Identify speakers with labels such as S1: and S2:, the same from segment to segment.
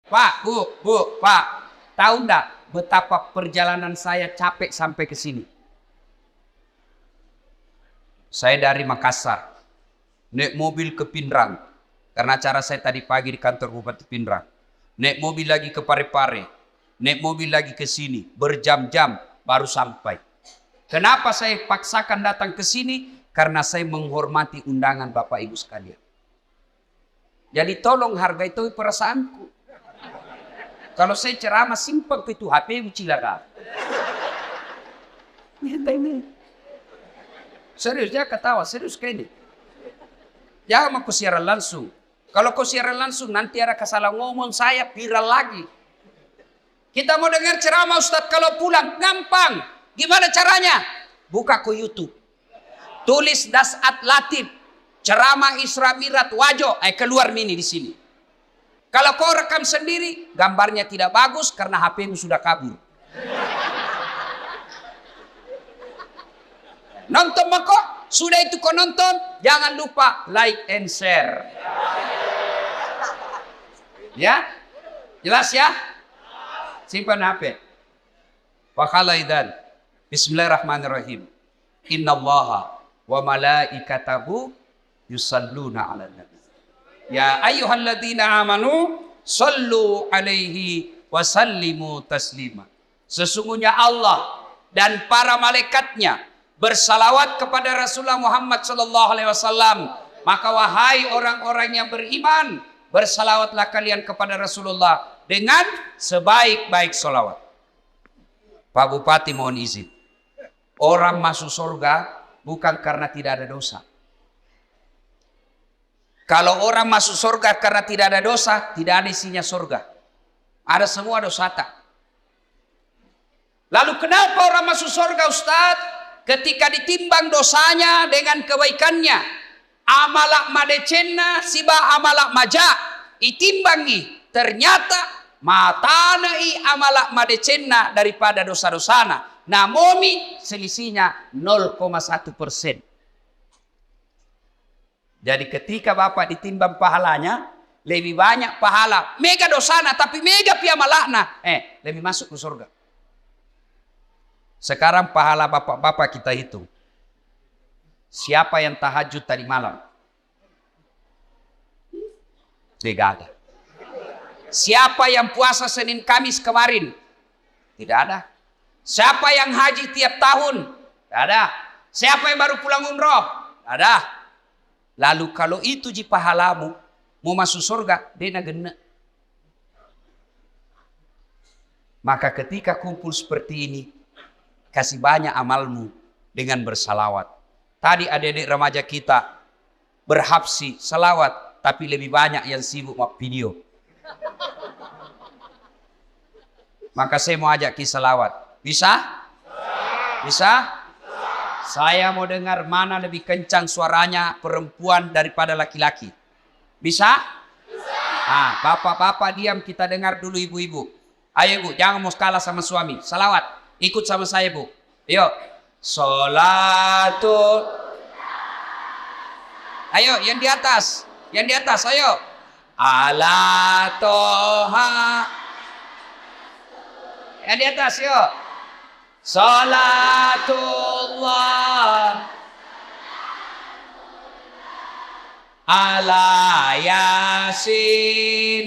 S1: Pak, Bu, Pak, tahu enggak betapa perjalanan saya capek sampai ke sini? Saya dari Makassar, naik mobil ke Pindrang, karena acara saya tadi pagi di kantor Bupati Pindrang. Naik mobil lagi ke Parepare, naik mobil lagi ke sini, berjam-jam baru sampai. Kenapa saya paksakan datang ke sini? Karena saya menghormati undangan Bapak Ibu sekalian. Jadi tolong hargai itu perasaanku. Kalau saya ceramah simpel itu HP cilaka. Serius, dia ketawa, serius kayak ini. Jangan mau siaran langsung. Kalau kau siaran langsung nanti ada kesalah ngomong saya viral lagi. Kita mau dengar ceramah Ustadz kalau pulang gampang. Gimana caranya? Buka ke YouTube. Tulis Dasat Latif, ceramah Isra Mi'raj Wajo, keluar mini di sini. Kalau kau rekam sendiri, gambarnya tidak bagus karena HP-mu sudah kabur. Nonton kok, sudah itu kau nonton, jangan lupa like and share. Ya, jelas ya? Simpan HP. Wakhalaidan. Bismillahirrahmanirrahim. Innallaha wa malaikatahu yusalluna 'alan nabi. Ya ayyuhalladzina amanu sallu alaihi wa sallimu taslima. Sesungguhnya Allah dan para malaikatnya bersalawat kepada Rasulullah Muhammad sallallahu alaihi wasallam. Maka wahai orang-orang yang beriman, bersalawatlah kalian kepada Rasulullah dengan sebaik-baik salawat. Pak Bupati mohon izin. Orang masuk surga bukan karena tidak ada dosa. Kalau orang masuk surga karena tidak ada dosa, tidak ada isinya surga. Ada semua dosa tak. Lalu kenapa orang masuk surga Ustadz? Ketika ditimbang dosanya dengan kebaikannya. Amalak madecenna siba amalak maja. Itimbangi. Ternyata matanai amalak madecenna daripada dosa-dosana. Namomi selisihnya 0,1%. Jadi ketika Bapak ditimbang pahalanya, lebih banyak pahala. Mega dosana tapi mega piamalakna. Lebih masuk ke surga. Sekarang pahala Bapak-Bapak kita hitung. Siapa yang tahajud tadi malam? Tidak ada. Siapa yang puasa Senin Kamis kemarin? Tidak ada. Siapa yang haji tiap tahun? Tidak ada. Siapa yang baru pulang umroh? Tidak ada. Lalu kalau itu ji pahalamu, mau masuk surga, dena gena. Maka ketika kumpul seperti ini, kasih banyak amalmu dengan bersalawat. Tadi adik-adik remaja kita berhabsi salawat, tapi lebih banyak yang sibuk sama video. Maka saya mau ajak kisah salawat. Bisa? Bisa? Saya mau dengar mana lebih kencang suaranya perempuan daripada laki-laki. Bisa? Bisa. Bapak-bapak diam, kita dengar dulu ibu-ibu. Ayo Bu, jangan mau kalah sama suami. Salawat, ikut sama saya Bu. Yuk. Sholatul. Ayo, yang di atas. Yang di atas, ayo. Ala toha. Yang di atas, yuk. Salatullah ala Yasin.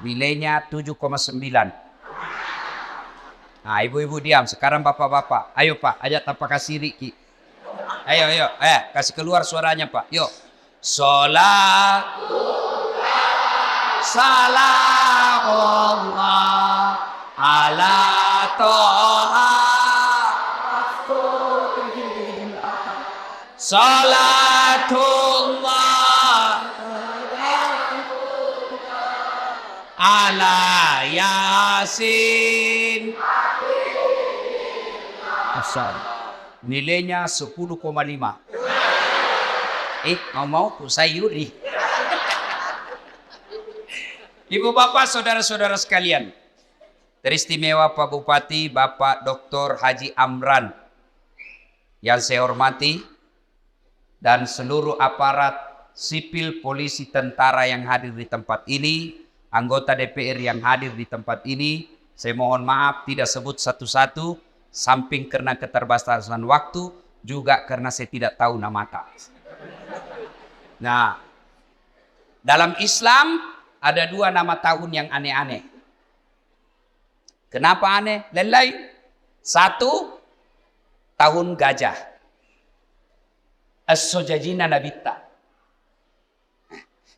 S1: Nilainya 7,9. Nah, ibu-ibu diam. Sekarang bapak-bapak. Ayo Pak, ajak tanpa kasih Riki. Ayo. Kasih keluar suaranya Pak. Yuk. Salatullah salamullah ala toha salatullah ala Yasin. Asal nilainya 10,5. Mau sayuri. Ibu bapak saudara-saudara sekalian, teristimewa Pak Bupati Bapak Dr. Haji Amran yang saya hormati dan seluruh aparat sipil, polisi, tentara yang hadir di tempat ini, anggota DPR yang hadir di tempat ini. Saya mohon maaf tidak sebut satu-satu, samping karena keterbatasan waktu, juga karena saya tidak tahu nama tak. Nah, dalam Islam ada 2 nama tahun yang aneh-aneh. Kenapa aneh? Lain-lain. 1, tahun gajah. As-Sojajina Nabitta.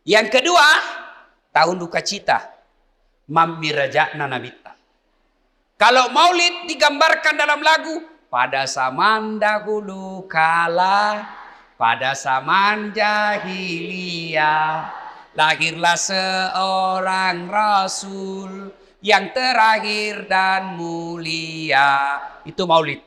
S1: Yang kedua, tahun duka cita. Mamiraja'na Nabitta. Kalau maulid digambarkan dalam lagu, pada zaman dahulu kala, pada zaman jahiliyah, lahirlah seorang rasul yang terakhir dan mulia. Itu maulid.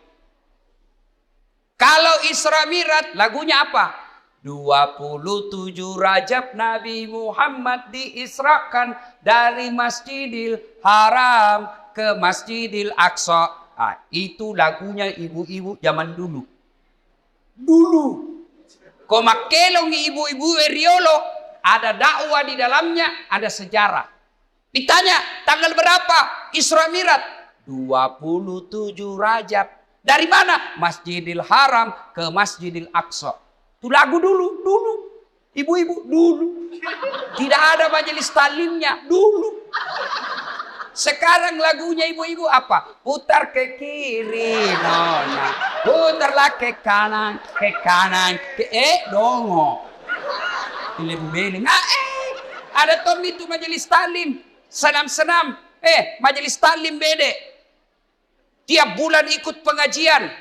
S1: Kalau Isra Mi'raj lagunya apa? 27 Rajab Nabi Muhammad diisrakan dari Masjidil Haram ke Masjidil Aqsa. Ah, itu lagunya ibu-ibu zaman dulu. Dulu. Komakelong ibu-ibu Riolo, ada dakwah di dalamnya, ada sejarah. Ditanya, tanggal berapa Isra Mi'raj? 27 Rajab. Dari mana? Masjidil Haram ke Masjidil Aqsa. Itu lagu dulu. Ibu-ibu dulu. Tidak ada majelis talimnya dulu. Sekarang lagunya ibu-ibu apa? Putar ke kiri, nona. Putarlah ke kanan, dongo. Beling. Ada tom itu majelis talim. Senam-senam. Majelis talim bede. Tiap bulan ikut pengajian.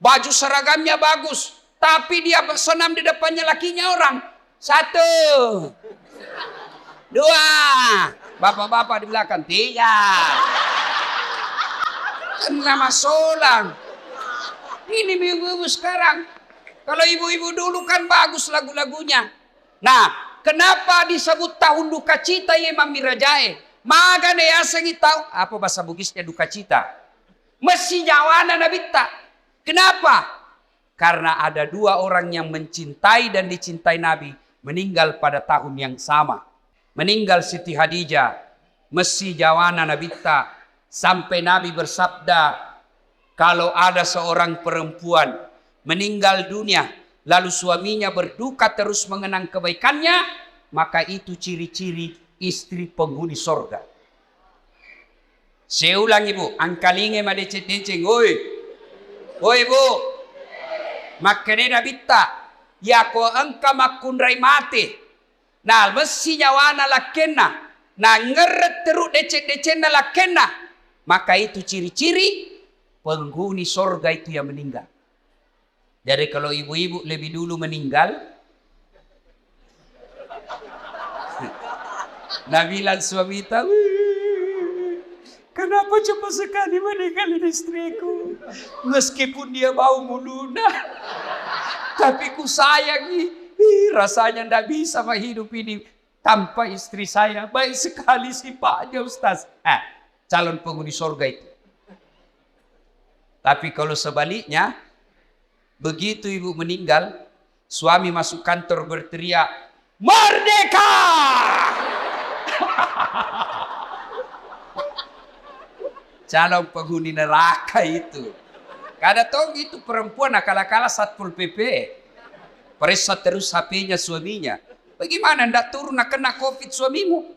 S1: Baju seragamnya bagus. Tapi dia senam di depannya lakinya orang. 1, 2. Bapak-bapak di belakang. 3. Nama solang. Ini ibu-ibu sekarang. Kalau ibu-ibu dulu kan bagus lagu-lagunya. Nah, kenapa disebut tahun duka cita ya Mamirajae? Maga ne asangi tahu apa bahasa Bugisnya duka cita. Mesti jawana nabita. Kenapa? Karena ada 2 orang yang mencintai dan dicintai Nabi meninggal pada tahun yang sama. Meninggal Siti Hadijah, mesti jawana nabita, sampai Nabi bersabda, kalau ada seorang perempuan meninggal dunia, lalu suaminya berduka terus mengenang kebaikannya, maka itu ciri-ciri istri penghuni sorga. Saya ulang ibu, angkalinge madecet-deceng, oi ibu, makanya nabita, ya ko angka makunrai mati. Nah, mesti nyawana lakena. Nah, ngeret teruk decet-decet na lakena. Maka itu ciri-ciri penghuni sorga itu yang meninggal. Jadi kalau ibu-ibu lebih dulu meninggal, Nabilan suami tahu, kenapa cepat sekali meninggalin istriku? Meskipun dia bau muluna, tapi ku sayangi. Rasanya tidak bisa hidup ini tanpa istri saya. Baik sekali sifatnya Ustaz. Calon penghuni surga itu. Tapi kalau sebaliknya, begitu ibu meninggal, suami masuk kantor berteriak, "Merdeka!" Calon penghuni neraka itu. Kada tahu itu perempuan akal-akala Satpol PP. Periksa terus HP-nya suaminya. Bagaimana ndak turun nak kena COVID suamimu?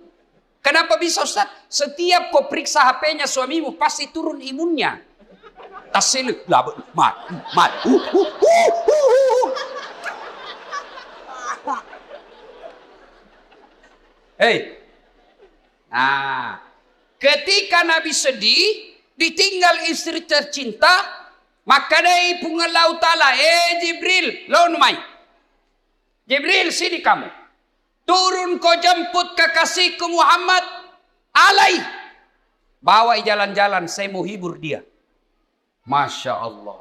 S1: Kenapa bisa Ustaz? Setiap kau periksa HP-nya suamimu pasti turun imunnya. Tasil mat. Ketika Nabi sedih, ditinggal istri tercinta, maka dari pungalau ta'ala, Jibril, lawan mai. Jibril, sini kamu. Turun kau jemput kekasihku Muhammad. Alai. Bawa jalan-jalan, saya mau hibur dia. Masya Allah.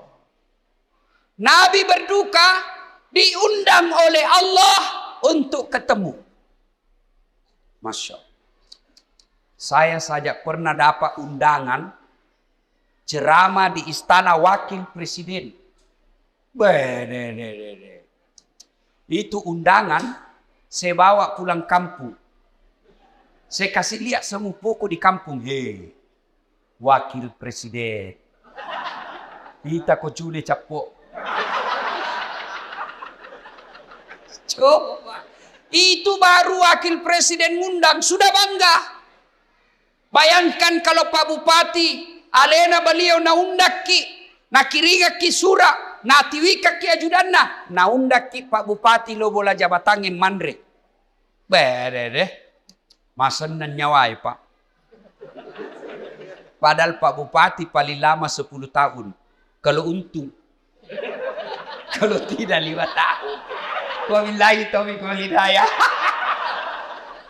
S1: Nabi berduka, diundang oleh Allah untuk ketemu. Masya Allah. Saya saja pernah dapat undangan ceramah di istana wakil presiden. Itu undangan Saya bawa pulang kampung. Saya kasih lihat semua pokok di kampung. Hei, wakil presiden. Kita kok cule capok. Coba. Itu baru wakil presiden ngundang. Sudah bangga. Bayangkan kalau Pak Bupati. Alena beliau na undak ki. Na kiriga ki sura. Na tiwika ki ajudanna. Na undak ki Pak Bupati lo bola jabatangin mandre. Bede deh. Masan na nyawai Pak. Padahal Pak Bupati paling lama 10 tahun. Kalau untung. Kalau tidak 5 tahun. Wabillahi taufiq wal hidayah.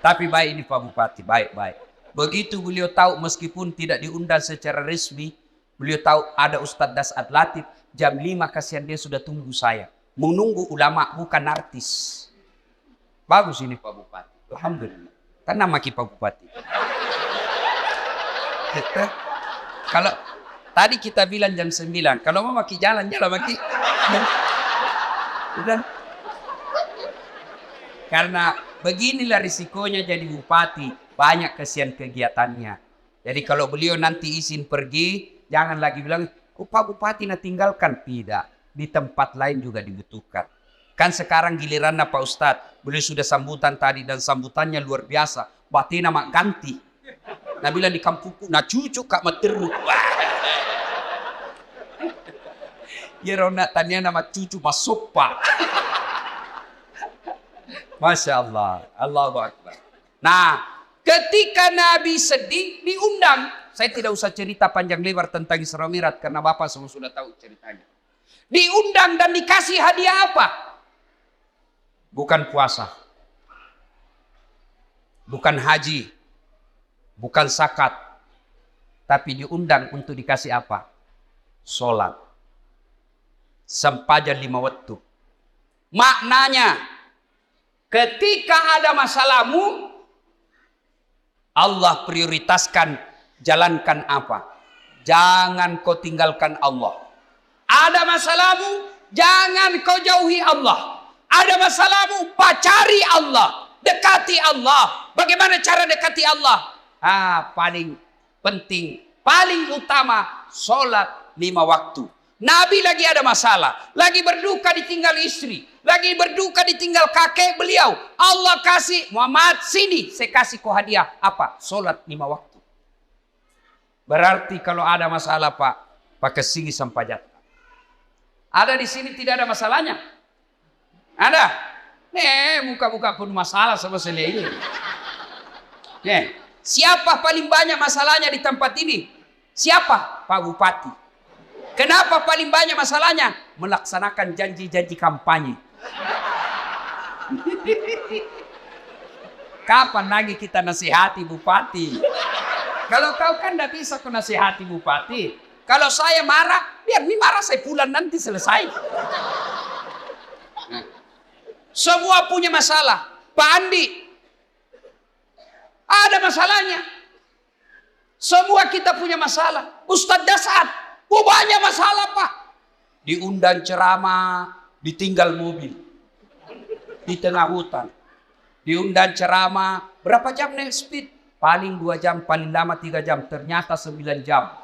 S1: Tapi baik ini Pak Bupati, baik-baik. Begitu beliau tahu meskipun tidak diundang secara resmi, beliau tahu ada Ustadz Dasat Latif, jam 5 kasihan dia sudah tunggu saya. Menunggu ulama bukan artis. Bagus ini Pak Bupati. Alhamdulillah. Tenang maki Pak Bupati. Kalau tadi kita bilang jam 9, kalau mau maki jalan maki. Udah. Karena beginilah risikonya jadi bupati. Banyak kesian kegiatannya. Jadi kalau beliau nanti izin pergi, jangan lagi bilang, oh Pak Bupati na tinggalkan. Tidak. Di tempat lain juga dibutuhkan. Kan sekarang giliran Pak Ustadz. Beliau sudah sambutan tadi dan sambutannya luar biasa. Batina mak ganti. Nah bilang di kampungku, nah cucu kak materu. Ya rona tanya nama cucu masuk Pak. Masya Allah. Allahu Akbar. Nah, ketika Nabi sedih, diundang. Saya tidak usah cerita panjang lebar tentang Isra Mi'raj karena Bapak semua sudah tahu ceritanya. Diundang dan dikasih hadiah apa? Bukan puasa. Bukan haji. Bukan zakat. Tapi diundang untuk dikasih apa? Sholat. Sempadan 5 waktu. Maknanya, ketika ada masalahmu, Allah prioritaskan jalankan apa? Jangan kau tinggalkan Allah. Ada masalahmu, jangan kau jauhi Allah. Ada masalahmu, pacari Allah. Dekati Allah. Bagaimana cara dekati Allah? Paling penting, paling utama, sholat 5 waktu. Nabi lagi ada masalah, lagi berduka ditinggal istri, lagi berduka ditinggal kakek beliau. Allah kasih, Muhammad sini, saya kasih kau hadiah. Apa? Sholat 5 waktu. Berarti kalau ada masalah Pak, pakai sini sampajat. Ada di sini tidak ada masalahnya? Ada? Muka-muka pun masalah sama saya ini. Siapa paling banyak masalahnya di tempat ini? Siapa? Pak Bupati. Kenapa paling banyak masalahnya? Melaksanakan janji-janji kampanye. Kapan lagi kita nasihati bupati? Kalau kau kan tidak bisa kau nasihati bupati. Kalau saya marah, biar ini marah saya pulang nanti selesai. Semua punya masalah. Pak Andi, ada masalahnya. Semua kita punya masalah. Ustadz Dasat, banyak masalah Pak. Diundang ceramah, ditinggal mobil. Di tengah hutan. Diundang ceramah, berapa jam naik speed? Paling 2 jam, paling lama 3 jam. Ternyata 9 jam.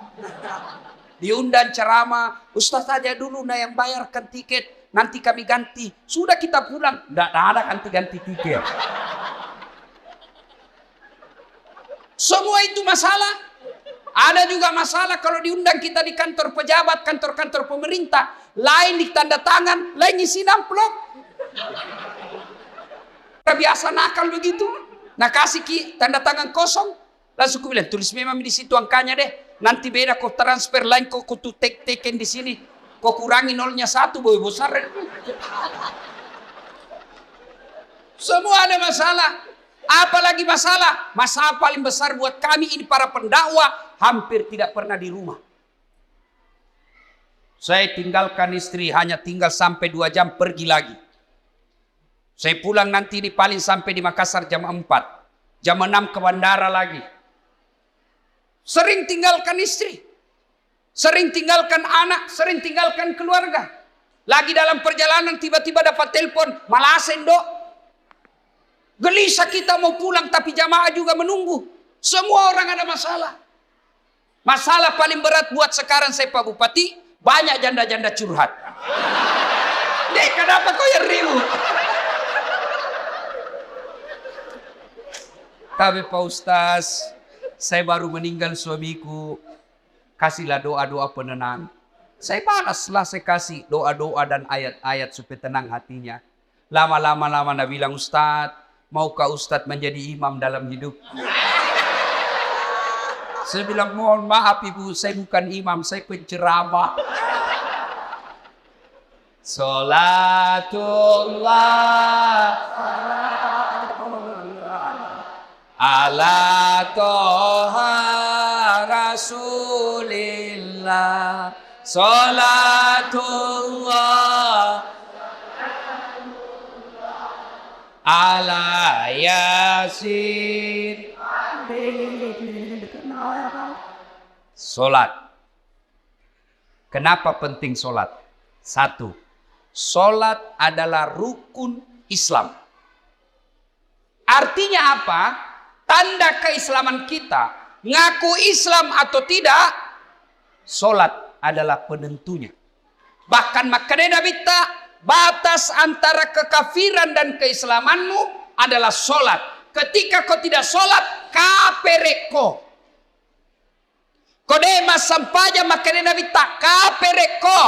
S1: Diundang ceramah, Ustaz saja dulu yang bayarkan tiket. Nanti kami ganti. Sudah kita pulang. Tidak ada ganti-ganti tiket. Semua itu masalah. Ada juga masalah kalau diundang kita di kantor pejabat, kantor-kantor pemerintah. Lain di tanda tangan, lain isi amplop. Biasa nakal begitu. Nah kasih tanda tangan kosong. Langsung ku bilang, tulis memang di situ angkanya deh. Nanti beda kau transfer lain, kau tuh teken di sini. Kau kurangi 0-1, boy besar. Semua ada masalah. Apalagi masalah? Masalah paling besar buat kami ini para pendakwah, hampir tidak pernah di rumah. Saya tinggalkan istri, hanya tinggal sampai 2 jam pergi lagi. Saya pulang nanti di paling sampai di Makassar jam 4. Jam 6 ke bandara lagi. Sering tinggalkan istri. Sering tinggalkan anak, sering tinggalkan keluarga. Lagi dalam perjalanan tiba-tiba dapat telepon, Malasen dok. Gelisah kita mau pulang tapi jamaah juga menunggu. Semua orang ada masalah. Masalah paling berat buat sekarang saya Pak Bupati, banyak janda-janda curhat. Dek, kenapa kau yang ribut? Tapi Pak Ustaz, saya baru meninggal suamiku. Kasihlah doa-doa penenang. Saya balaslah, saya kasih doa-doa dan ayat-ayat supaya tenang hatinya. Lama-lama dia bilang, Ustaz, maukah Ustaz menjadi imam dalam hidup? Saya bilang, mohon maaf ibu, saya bukan imam, saya penceramah. Salatullah ala toha rasulillah. Salatullah ala yasin. Solat. Kenapa penting solat? Satu, solat adalah rukun Islam. Artinya apa? Tanda keislaman kita. Ngaku Islam atau tidak, solat adalah penentunya. Bahkan makanya Nabi batas antara kekafiran dan keislamanmu adalah solat. Ketika kau tidak solat, kapereko. Kodema sampaja makanya Nabi kapereko.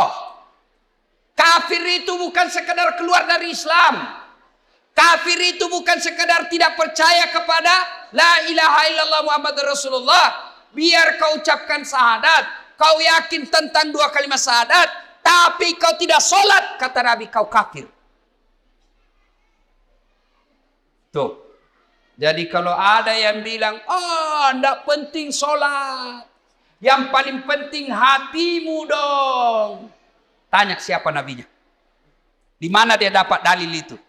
S1: Kafir itu bukan sekedar keluar dari Islam. Kafir itu bukan sekedar tidak percaya kepada la ilaha illallah Muhammad Rasulullah. Biar kau ucapkan syahadat, kau yakin tentang dua kalimat syahadat, tapi kau tidak solat, kata Nabi, kau kafir. Tuh. Jadi kalau ada yang bilang, enggak penting solat. Yang paling penting hatimu dong. Tanya siapa nabinya. Di mana dia dapat dalil itu?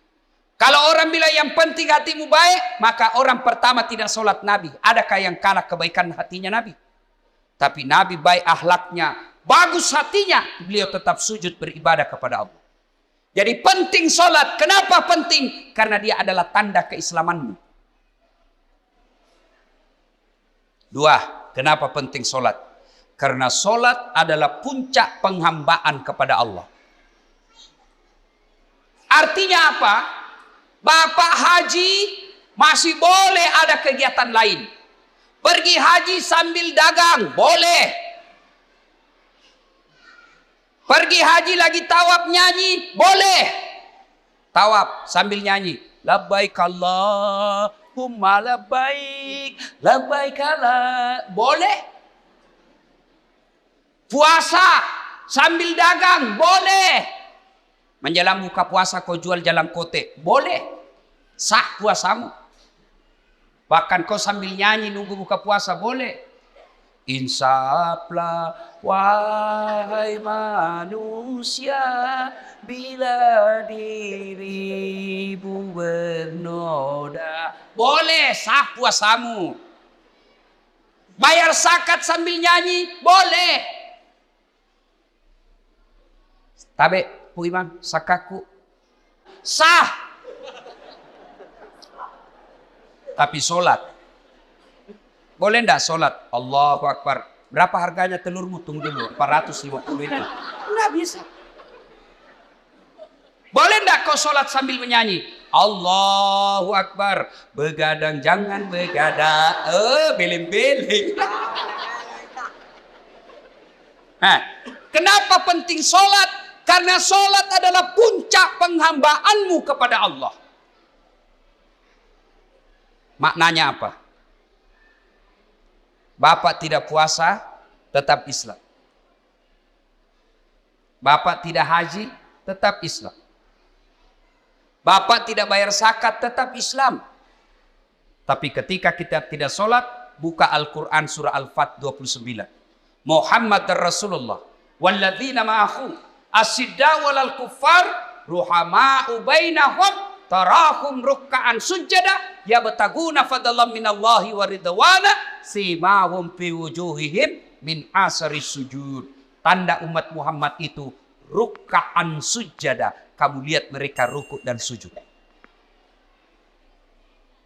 S1: Kalau orang bilang yang penting hatimu baik, maka orang pertama tidak solat Nabi. Adakah yang kalah kebaikan hatinya Nabi? Tapi Nabi baik akhlaknya, bagus hatinya, beliau tetap sujud beribadah kepada Allah. Jadi penting solat. Kenapa penting? Karena dia adalah tanda keislamanmu. Dua, kenapa penting solat? Karena solat adalah puncak penghambaan kepada Allah. Artinya apa? Bapak haji masih boleh ada kegiatan lain. Pergi haji sambil dagang, boleh. Pergi haji lagi tawaf nyanyi, boleh. Tawaf sambil nyanyi. Labbaik Allahumma labbaik, labbaik Allah. Boleh. Puasa sambil dagang, boleh. Menjelang buka puasa kau jual jalan kote, boleh. Sah puasamu. Bahkan kau sambil nyanyi nunggu buka puasa, boleh. Insaflah wahai manusia, bila dirimu bernoda. Boleh, sah puasamu. Bayar zakat sambil nyanyi, boleh. Tabe, Bu Imam, sakaku. Sah. Tapi solat. Boleh enggak solat? Allahu Akbar. Berapa harganya telurmu? Tunggu dulu. 450 itu. Enggak bisa. Boleh enggak kau solat sambil menyanyi? Allahu Akbar. Begadang jangan begadang. Beling-beling. Nah, kenapa penting solat? Karena solat adalah puncak penghambaanmu kepada Allah. Maknanya apa? Bapak tidak puasa, tetap Islam. Bapak tidak haji, tetap Islam. Bapak tidak bayar zakat, tetap Islam. Tapi ketika kita tidak sholat, buka Al-Quran surah Al-Fat 29. Muhammad Rasulullah. Walladzina ma'ahu asyiddaw walal kuffar ruhama'u bainahum tarahum rukka'an sujada yabtaguna fadlan minallahi wa ridwana simahum fi wujuhihim min asari sujud. Tanda umat Muhammad itu rukka'an sujada. Kamu lihat mereka rukuk dan sujud.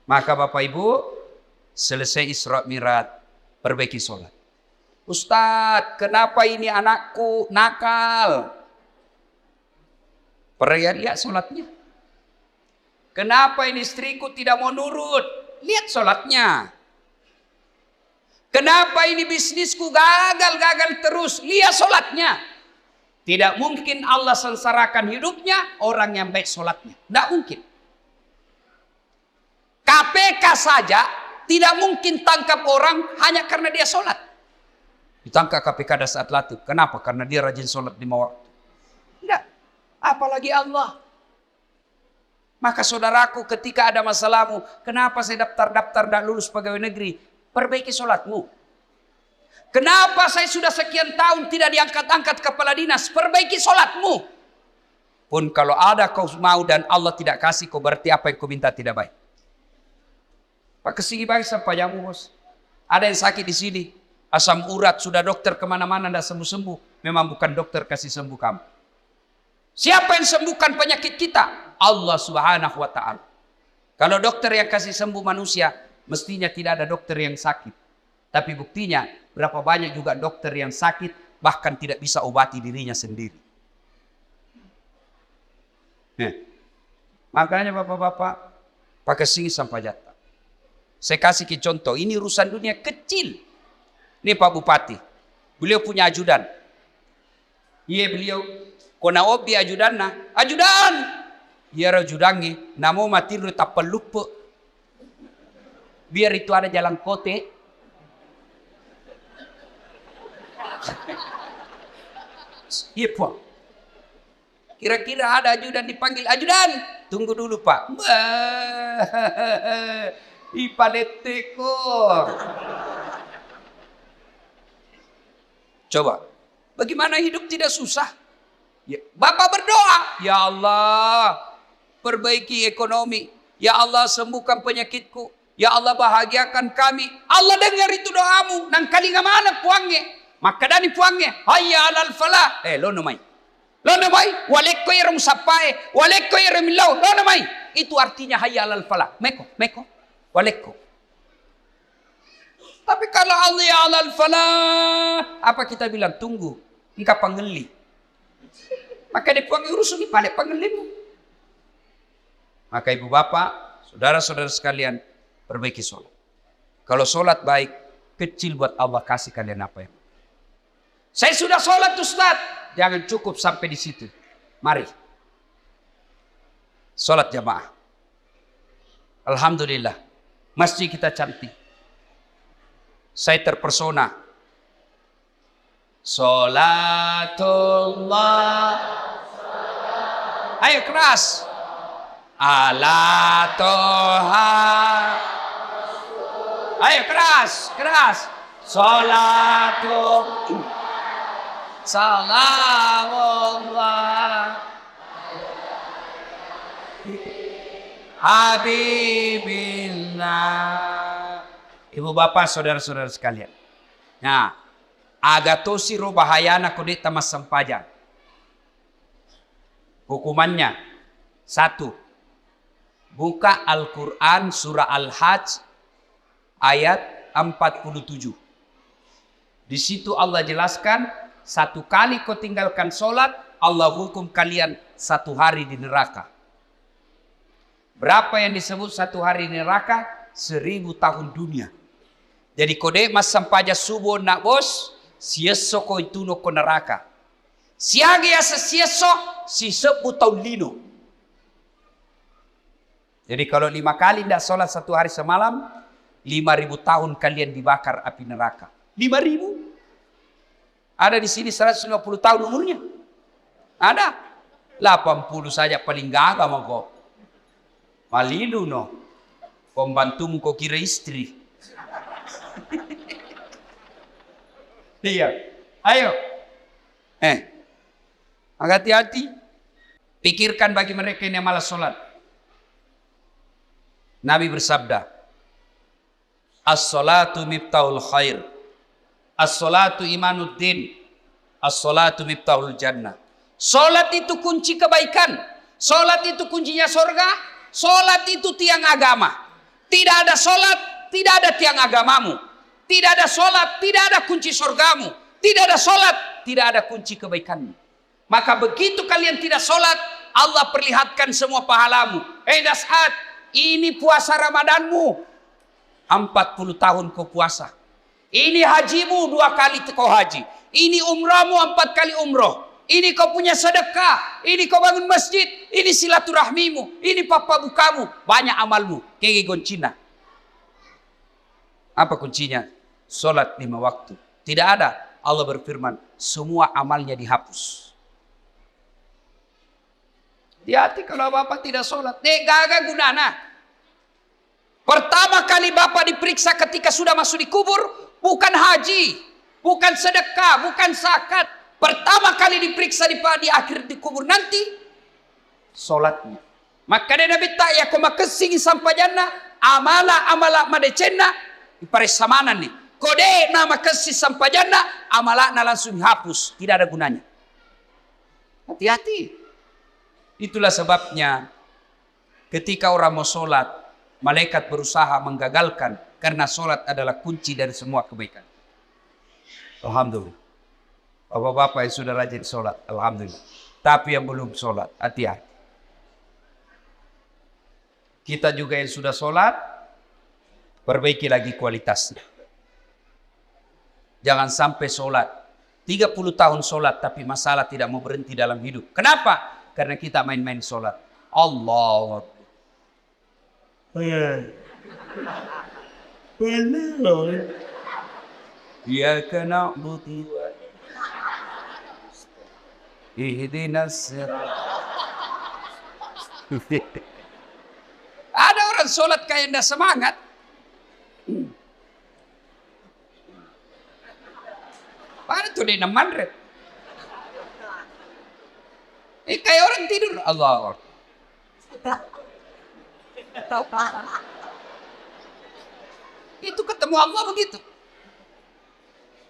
S1: Maka Bapak Ibu, selesai Isra Mi'raj, perbaiki sholat. Ustadz, kenapa ini anakku nakal? Lihat sholatnya. Kenapa ini istriku tidak mau nurut? Lihat sholatnya. Kenapa ini bisnisku gagal terus? Lihat sholatnya. Tidak mungkin Allah sengsarakan hidupnya orang yang baik sholatnya. Tidak mungkin. KPK saja tidak mungkin tangkap orang hanya karena dia sholat. Ditangkap KPK pada saat latih. Kenapa? Karena dia rajin sholat 5 waktu. Tidak. Apalagi Allah. Maka saudaraku, ketika ada masalahmu, kenapa saya daftar dan lulus pegawai negeri? Perbaiki sholatmu. Kenapa saya sudah sekian tahun tidak diangkat-angkat kepala dinas? Perbaiki sholatmu. Pun kalau ada kau mau dan Allah tidak kasih, kau berarti apa yang kau minta tidak baik. Pak kesini baik sampai jamu bos. Ada yang sakit di sini, asam urat, sudah dokter kemana-mana tidak sembuh-sembuh. Memang bukan dokter kasih sembuh kamu. Siapa yang sembuhkan penyakit kita? Allah Subhanahu wa ta'ala. Kalau dokter yang kasih sembuh manusia, mestinya tidak ada dokter yang sakit. Tapi buktinya, berapa banyak juga dokter yang sakit, bahkan tidak bisa obati dirinya sendiri. Makanya bapak-bapak, pakai sini sampai jatah. Saya kasih ke contoh, ini urusan dunia kecil. Ini Pak Bupati, beliau punya ajudan. Iya beliau, kona obi ajudan na, ajudan. Iya ajudannya, namo mati lu tak pelupa. Biar itu ada jalan kote. Iya Pak. Kira-kira ada ajudan dipanggil, ajudan. Tunggu dulu Pak. Ipadetekor. Coba, bagaimana hidup tidak susah? Ya, Bapak berdoa, ya Allah, perbaiki ekonomi. Ya Allah, sembuhkan penyakitku. Ya Allah, bahagiakan kami. Allah dengar itu doamu. Nang kali mana puangnya? Maka dani puangnya. Hayya alal falah. Lo namai. Lo namai. Walekko irum sapai. Walekko irum lau. Lo namai. Itu artinya hayya alal falah. Meko. Walekko. Tapi kalau Allah ya alal falah, apa kita bilang? Tunggu, engkau pangeli. Maka dia puang urus ini balik pangelimu. Maka ibu bapak, saudara-saudara sekalian, perbaiki sholat. Kalau sholat baik, kecil buat Allah kasih kalian apa yang. Saya sudah sholat Ustaz, jangan cukup sampai di situ. Mari, sholat jamaah. Alhamdulillah. Masjid kita cantik. Saya terpersona. Salatullah. Ayo keras. Ala toha. Ayo keras. Salatullah. Salamullah. Habibillah. Ibu bapak saudara-saudara sekalian. Nah, agatosi ro bahayana kodeta mas sampajan. Hukumannya 1. Buka Al-Quran surah Al-Hajj ayat 47. Di situ Allah jelaskan 1 kali kau tinggalkan sholat, Allah hukum kalian 1 hari di neraka. Berapa yang disebut 1 hari di neraka? 1000 tahun dunia. Jadi kode mas sampaja subuh nak bos, sieso ko itu no ko neraka. Siagi asa sieso si 10 tahun lino. Jadi kalau 5 kali tidak sholat 1 hari semalam, 5000 tahun kalian dibakar api neraka. 5000? Ada di sini 150 tahun umurnya. Ada. 80 saja paling gagah mau kok. Malilu no. Pembantumu kau kira istri. Iya. Ayo. Hati-hati. Pikirkan bagi mereka yang malas sholat. Nabi bersabda, as-salatu miftahul khair. As-salatu imanuddin. As-salatu miftahul jannah. Sholat itu kunci kebaikan. Sholat itu kuncinya surga. Sholat itu tiang agama. Tidak ada sholat, tidak ada tiang agamamu. Tidak ada sholat, tidak ada kunci surgamu. Tidak ada sholat, tidak ada kunci kebaikanmu. Maka begitu kalian tidak sholat, Allah perlihatkan semua pahalamu. Das'ad, ini puasa Ramadanmu. 40 tahun kau puasa. Ini hajimu 2 kali kau haji. Ini umrahmu 4 kali umroh. Ini kau punya sedekah. Ini kau bangun masjid. Ini silaturahmimu. Ini papa bukamu. Banyak amalmu. Kege goncina. Apa kuncinya? Sholat 5 waktu. Tidak ada. Allah berfirman, semua amalnya dihapus. Hati-hati kalau bapak tidak sholat. Gagal gunana. Pertama kali bapak diperiksa ketika sudah masuk di kubur, bukan haji, bukan sedekah, bukan zakat. Pertama kali diperiksa di akhir di kubur nanti, sholatnya. Maka dia Nabi tak ya kau makasih sampai jannah, amala madecena, ipare samanan nih. Kode nama kasih sampai jannah, amalakna langsung hapus, tidak ada gunanya. Hati-hati. Itulah sebabnya ketika orang mau sholat, malaikat berusaha menggagalkan karena sholat adalah kunci dari semua kebaikan. Alhamdulillah. Bapak-bapak yang sudah rajin sholat, alhamdulillah. Tapi yang belum sholat, hati-hati. Kita juga yang sudah sholat, perbaiki lagi kualitasnya. Jangan sampai sholat 30 tahun sholat tapi masalah tidak mau berhenti dalam hidup. Kenapa? Karena kita main-main sholat. Allah. Ya kena buti. Ihdinas sirat. Ada orang sholat kayak tidak semangat. Pada tuh dia mandret. Kayak orang tidur. Allah. Itu ketemu Allah begitu.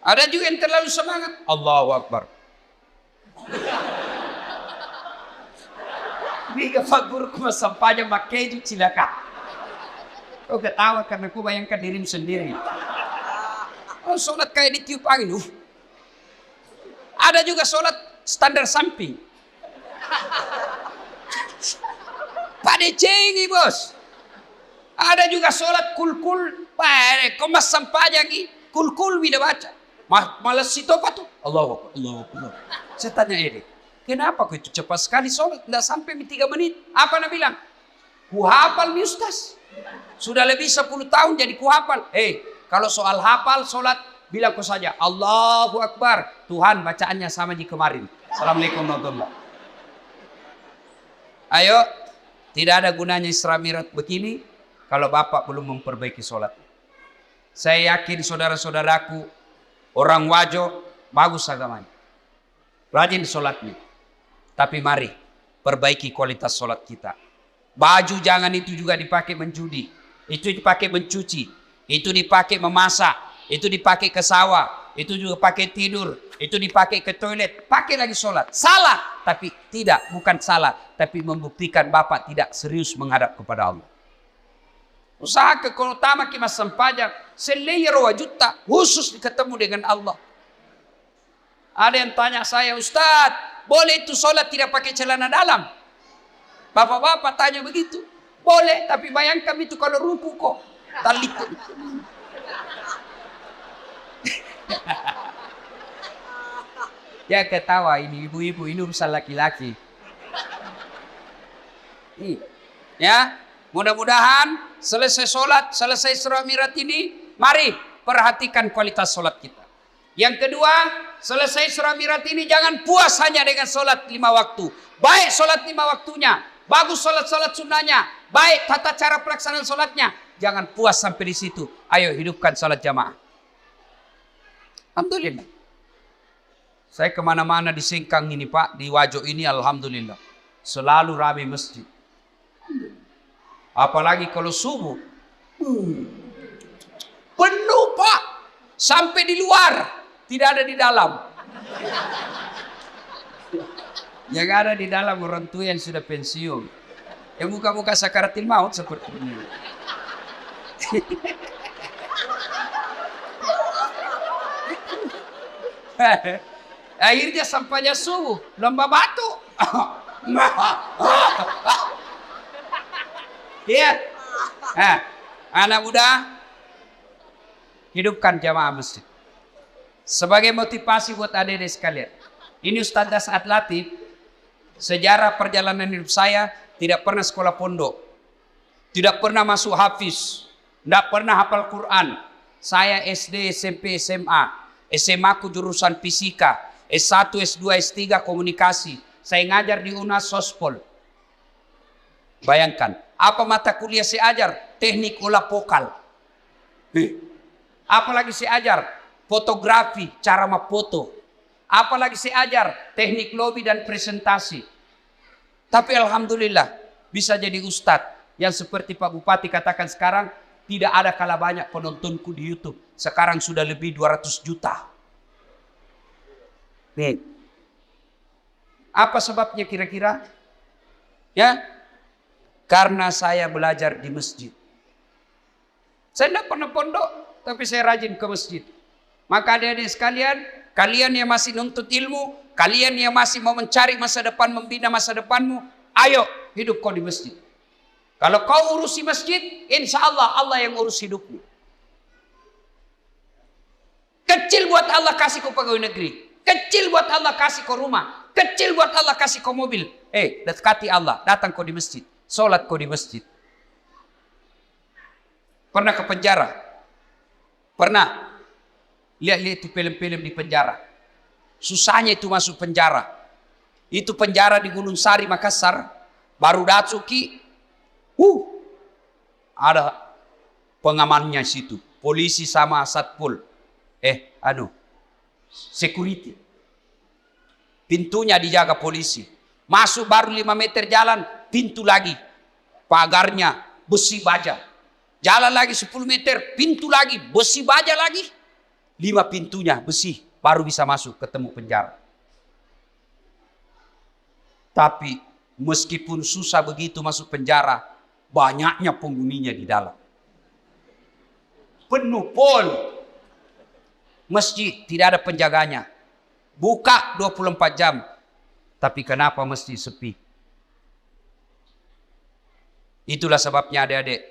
S1: Ada juga yang terlalu semangat. Allahu Akbar. Biga fagurku masampanya makeju cilaka. Kau ketawa karena ku bayangkan dirimu sendiri. Oh, sholat kayak ditiup angin. Ada juga sholat standar samping. Pada cengi bos. Ada juga sholat kul-kul. Komas sampajang kul-kul bila baca. Malas situ apa tuh? Allah. Saya tanya ini. Kenapa kau itu cepat sekali sholat? Tidak sampai 3 menit. Apa nak bilang? Ku hafal mi ustaz. Sudah lebih 10 tahun jadi ku hafal. Kalau soal hafal sholat, bilang kau saja Allahu Akbar. Tuhan bacaannya sama di kemarin. Assalamualaikum warahmatullahi wabarakatuh. Ayo, tidak ada gunanya Isra Mi'raj begini kalau bapak belum memperbaiki sholat. Saya yakin saudara-saudaraku orang Wajo bagus agamanya, rajin sholatnya. Tapi mari perbaiki kualitas sholat kita. Baju jangan itu juga dipakai menjudi, itu dipakai mencuci, itu dipakai memasak, itu dipakai ke sawah, itu juga pakai tidur, itu dipakai ke toilet, pakai lagi sholat. Salah, tapi tidak, bukan salah, tapi membuktikan bapak tidak serius menghadap kepada Allah. Usaha keutama kita sempajak selayar wajuta khusus ketemu dengan Allah. Ada yang tanya saya, Ustadz, boleh itu sholat tidak pakai celana dalam? Bapak-bapak tanya begitu. Boleh, tapi bayangkan itu kalau ruku kok tali. Ya ketawa ini ibu-ibu, ini urusan laki-laki. Ya, mudah-mudahan selesai sholat, selesai Isra Mi'raj ini, mari perhatikan kualitas sholat kita. Yang kedua, selesai Isra Mi'raj ini jangan puas hanya dengan sholat 5 waktu. Baik sholat 5 waktunya, bagus sholat-sholat sunnahnya, baik tata cara pelaksanaan sholatnya. Jangan puas sampai di situ. Ayo hidupkan sholat jamaah. Alhamdulillah. Saya kemana-mana di Singkang ini Pak, di Wajo ini alhamdulillah. Selalu ramai masjid. Apalagi kalau subuh. Penuh Pak. Sampai di luar. Tidak ada di dalam. Yang ada di dalam orang tua yang sudah pensiun. Yang muka-muka sakaratil maut seperti ini. Akhirnya sampainya subuh, lomba batu. Iya. Anak muda, hidupkan jamaah masjid. Sebagai motivasi buat adik-adik sekalian. Ini Ustaz Dasat Latif, sejarah perjalanan hidup saya tidak pernah sekolah pondok. Tidak pernah masuk hafiz. Tidak pernah hafal Quran. Saya SD, SMP, SMA. SMA ku jurusan fisika. S1, S2, S3 komunikasi. Saya ngajar di UNAS Sospol. Bayangkan, apa mata kuliah saya ajar? Teknik olah vokal. Apalagi saya ajar? Fotografi, cara memfoto. Apalagi saya ajar? Teknik lobby dan presentasi. Tapi alhamdulillah bisa jadi ustadz yang seperti Pak Bupati katakan sekarang, tidak ada kalah banyak penontonku di YouTube. Sekarang sudah lebih 200 juta. Nih. Apa sebabnya kira-kira? Ya, karena saya belajar di masjid. Saya tidak pernah pondok, tapi saya rajin ke masjid. Maka adik-adik sekalian, kalian yang masih nuntut ilmu, kalian yang masih mau mencari masa depan, membina masa depanmu, ayo hidup kau di masjid. Kalau kau urusi masjid, insya Allah Allah yang urus hidupmu. Kecil buat Allah kasih kau pegawai negeri. Kecil buat Allah kasih kau rumah. Kecil buat Allah kasih kau mobil. Dekati Allah, datang kau di masjid. Sholat kau di masjid. Pernah ke penjara? Pernah? Lihat-lihat itu film-film di penjara. Susahnya itu masuk penjara. Itu penjara di Gunung Sari, Makassar. Baru Datsuki. Ada pengamannya situ. Polisi sama satpol. Security. Pintunya dijaga polisi. Masuk baru 5 meter jalan, pintu lagi. Pagarnya besi baja. Jalan lagi 10 meter, pintu lagi, besi baja lagi. 5 pintunya besi, baru bisa masuk ketemu penjara. Tapi meskipun susah begitu masuk penjara, banyaknya penghuninya di dalam. Penuh pol. Masjid tidak ada penjaganya. Buka 24 jam. Tapi kenapa masjid sepi? Itulah sebabnya adik-adik.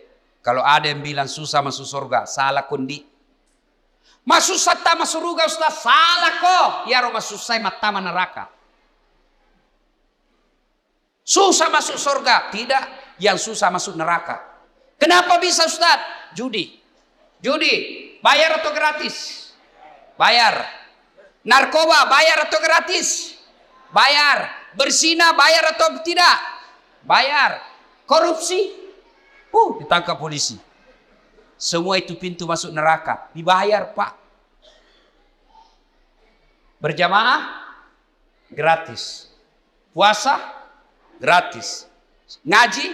S1: Kalau ada yang bilang susah masuk surga, salah kondi. Masuk sata masuk surga Ustaz, salah kok. Ya roh masuk saya mata neraka. Susah masuk surga, tidak. Yang susah masuk neraka. Kenapa bisa Ustaz? Judi. Bayar atau gratis? Bayar. Narkoba bayar atau gratis? Bayar. Berzina bayar atau tidak? Bayar. Korupsi? Ditangkap polisi. Semua itu pintu masuk neraka. Dibayar Pak. Berjamaah? Gratis. Puasa? Gratis. Ngaji?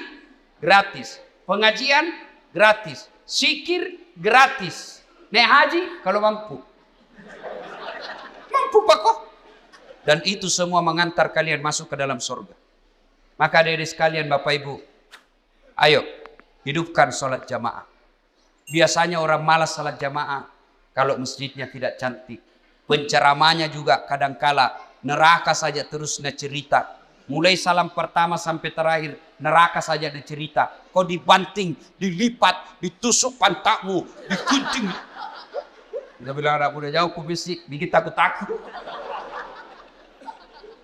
S1: Gratis. Pengajian? Gratis. Zikir? Gratis. Naik haji? Kalau mampu. Mampu Pak kok. Dan itu semua mengantar kalian masuk ke dalam surga. Maka adik-adik sekalian Bapak Ibu, ayo hidupkan sholat jamaah. Biasanya orang malas sholat jamaah kalau masjidnya tidak cantik. Penceramanya juga kadangkala neraka saja terus cerita. Mulai salam pertama sampai terakhir neraka saja cerita. Kau dibanting, dilipat, ditusuk pantatmu, dikunting. Dia bilang anak udah jauh ku bisik, bikin takut-takut.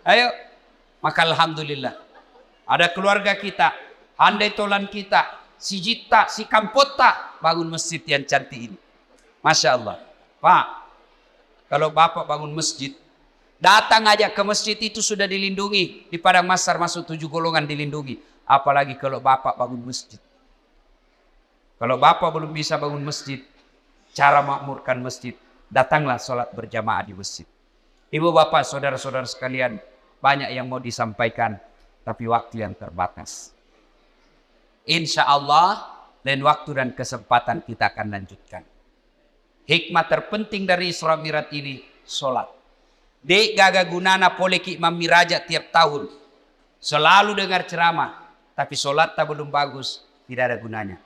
S1: Ayo, maka alhamdulillah. Ada keluarga kita, handai tolan kita, si Jita, si Kampota, bangun masjid yang cantik ini. Masya Allah. Pak, kalau Bapak bangun masjid, datang aja ke masjid itu sudah dilindungi. Di Padang Masar masuk 7 golongan dilindungi. Apalagi kalau Bapak bangun masjid. Kalau Bapak belum bisa bangun masjid, cara makmurkan masjid, datanglah sholat berjamaah di masjid. Ibu bapak, saudara-saudara sekalian, banyak yang mau disampaikan, tapi waktu yang terbatas. Insya Allah, lain waktu dan kesempatan kita akan lanjutkan. Hikmah terpenting dari Isra Mi'raj ini, sholat. Dek gaga gunana poleki Imam Miraja tiap tahun. Selalu dengar ceramah, tapi sholat tak belum bagus, tidak ada gunanya.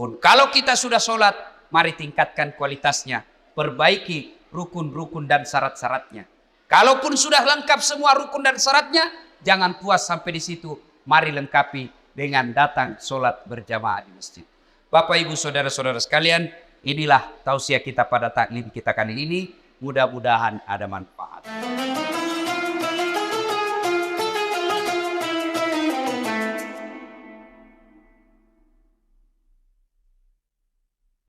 S1: pun. Kalau kita sudah sholat, mari tingkatkan kualitasnya. Perbaiki rukun-rukun dan syarat-syaratnya. Kalaupun sudah lengkap semua rukun dan syaratnya, jangan puas sampai di situ. Mari lengkapi dengan datang sholat berjamaah di masjid. Bapak Ibu saudara-saudara sekalian, inilah tausiah kita pada taklim kita kali ini. Mudah-mudahan ada manfaat.